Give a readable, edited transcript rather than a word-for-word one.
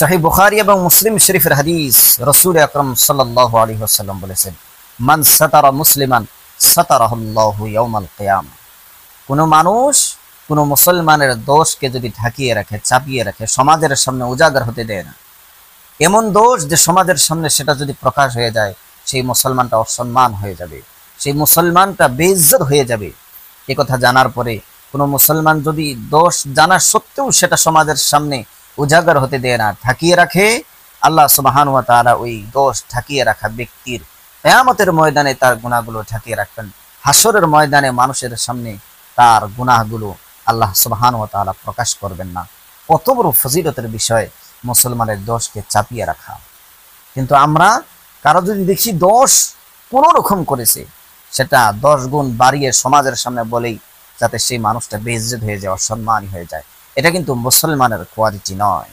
সহিহ বুখারী এবং মুসলিম শরীফের হাদিস, রাসূল আকরাম সাল্লাল্লাহু আলাইহি ওয়াসাল্লাম বলেছেন, মান সাতারা মুসলিমান সাতারাহুল্লাহু ইয়াউমাল কিয়ামা। কোন মানুষ কোন মুসলমানের দোষকে যদি ঢাকিয়ে রাখে, চাপিয়ে রাখে, সমাজের সামনে উজাগার হতে দেয় না, এমন দোষ যে সমাজের সামনে সেটা যদি প্রকাশ হয়ে যায়, সেই মুসলমানটা অসম্মান হয়ে যাবে, সেই মুসলমানটা বেইজ্জত হয়ে যাবে। এ কথা জানার পরে কোনো মুসলমান যদি দোষ জানা সত্ত্বেও সেটা সমাজের সামনে উজাগার হতে দেয় না, ঢাকিয়ে রাখে, আল্লাহ সুবহানাহু ওয়া তাআলা ওই দোষ ঢাকিয়ে রাখা ব্যক্তির কিয়ামতের ময়দানে তার গুনাহগুলো ঢাকিয়ে রাখবেন। হাসরের ময়দানে মানুষের সামনে তার গুনাহগুলো আল্লাহ সুবহানাহু ওয়া তাআলা প্রকাশ করবেন না। কত বড় ফজিলতের বিষয় মুসলমানের দোষকে চাপিয়ে রাখা। কিন্তু আমরা কারো যদি দেখি দোষ কোনো রকম করেছে, সেটা 10 গুণ বাড়িয়ে সমাজের সামনে বলেই যাতে সেই মানুষটা বেইজ্জত হয়ে যায়, অসম্মানী হয়ে যায়, এটা কিন্তু মুসলমানের কোয়ালিটি নয়।